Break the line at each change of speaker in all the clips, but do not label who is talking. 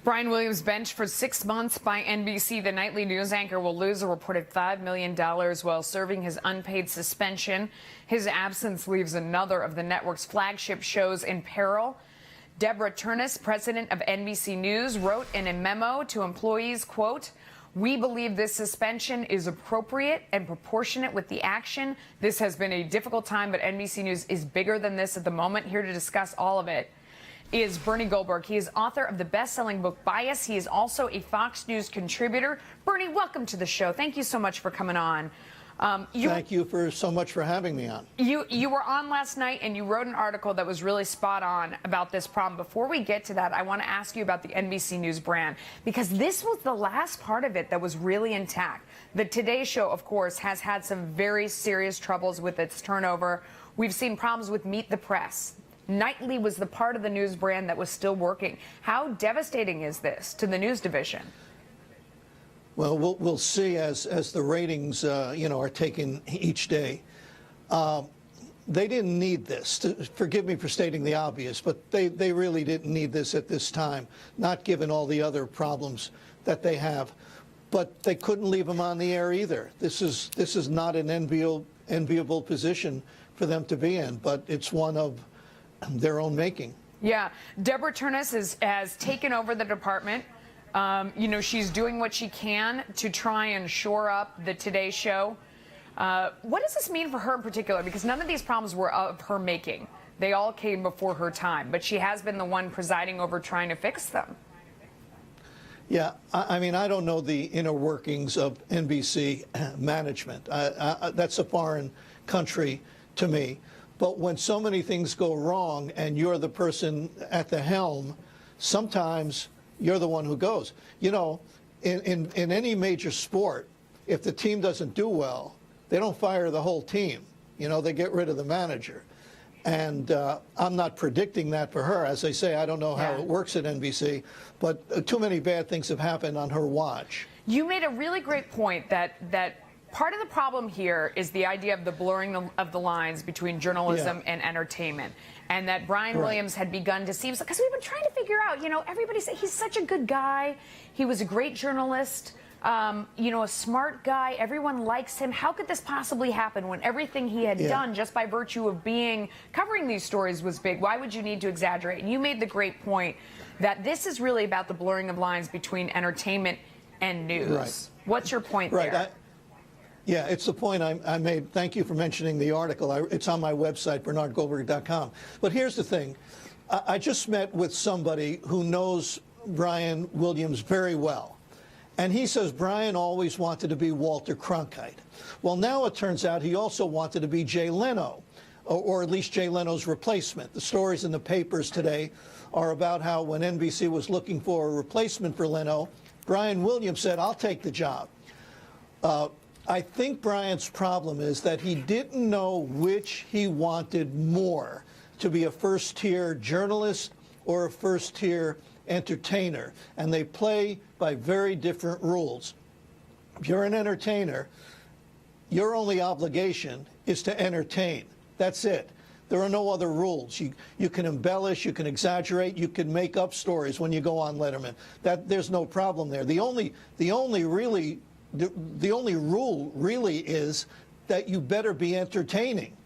Brian Williams benched for 6 months by NBC. The nightly news anchor will lose a reported $5 million while serving his unpaid suspension. His absence leaves another of the network's flagship shows in peril. Deborah Turnus, president of NBC News, wrote in a memo to employees, quote, "We believe this suspension is appropriate and proportionate with the action. This has been a difficult time, but NBC News is bigger than this at the moment." Here to discuss all of it is Bernie Goldberg. He is author of the best-selling book Bias. He is also a Fox News contributor. Bernie, welcome to the show. Thank you so much for coming on.
Thank you so much for having me on.
You were on last night and you wrote an article that was really spot on about this problem. Before we get to that, I want to ask you about the NBC News brand, because this was the last part of it that was really intact. The Today Show, of course, has had some very serious troubles with its turnover. We've seen problems with Meet the Press. Nightly was the part of the news brand that was still working. How devastating is this to the news division?
Well, we'll see as the ratings, are taken each day. They didn't need this. Forgive me for stating the obvious, but they really didn't need this at this time, not given all the other problems that they have. But they couldn't leave them on the air either. This is not an enviable position for them to be in, but it's one of their own making.
Yeah, Deborah Turnus has taken over the department. She's doing what she can to try and shore up the Today Show. What does this mean for her in particular? Because none of these problems were of her making. They all came before her time, but she has been the one presiding over trying to fix them.
Yeah, I mean, I don't know the inner workings of NBC management. That's a foreign country to me. But when so many things go wrong and you're the person at the helm, sometimes you're the one who goes. You know, in any major sport, if the team doesn't do well, they don't fire the whole team. You know, they get rid of the manager. And I'm not predicting that for her. As I say, I don't know how it works at NBC, but too many bad things have happened on her watch.
You made a really great point that part of the problem here is the idea of the blurring of the lines between journalism and entertainment, and that Brian Williams had begun to see, because we've been trying to figure out, everybody said he's such a good guy, he was a great journalist, a smart guy, everyone likes him. How could this possibly happen when everything he had done just by virtue of covering these stories was big? Why would you need to exaggerate? And you made the great point that this is really about the blurring of lines between entertainment and news.
Right.
What's your point there?
Yeah, it's the point I made. Thank you for mentioning the article. It's on my website, bernardgoldberg.com. But here's the thing. I just met with somebody who knows Brian Williams very well. And he says Brian always wanted to be Walter Cronkite. Well, now it turns out he also wanted to be Jay Leno, or at least Jay Leno's replacement. The stories in the papers today are about how when NBC was looking for a replacement for Leno, Brian Williams said, "I'll take the job." I think Brian's problem is that he didn't know which he wanted more, to be a first-tier journalist or a first-tier entertainer. And they play by very different rules. If you're an entertainer, your only obligation is to entertain. That's it. There are no other rules. You can embellish, you can exaggerate, you can make up stories when you go on Letterman. There's no problem there. The only rule really is that you better be entertaining.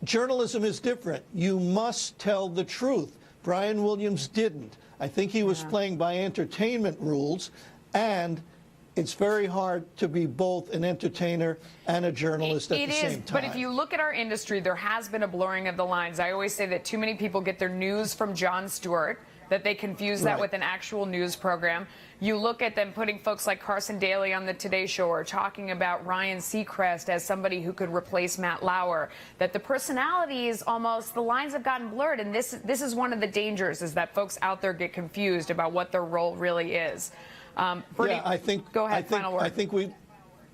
Journalism is different. You must tell the truth. Brian Williams didn't. I think he was playing by entertainment rules, and it's very hard to be both an entertainer and a journalist at the same time.
But if you look at our industry, there has been a blurring of the lines. I always say that too many people get their news from Jon Stewart, that they confuse that with an actual news program. You look at them putting folks like Carson Daly on the Today Show, or talking about Ryan Seacrest as somebody who could replace Matt Lauer, that the personalities almost, the lines have gotten blurred. And this is one of the dangers, is that folks out there get confused about what their role really is. Bernie, go ahead, final word.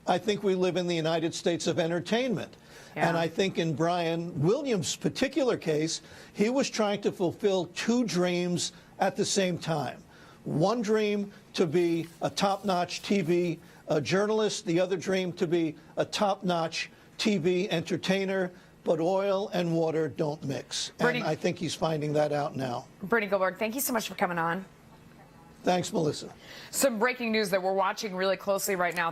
I think we live in the United States of entertainment. And I think in Brian Williams' particular case, he was trying to fulfill two dreams at the same time. One dream to be a top-notch TV journalist, the other dream to be a top-notch TV entertainer, but oil and water don't mix. And I think he's finding that out now.
Bernie Goldberg, thank you so much for coming on.
Thanks, Melissa.
Some breaking news that we're watching really closely right now.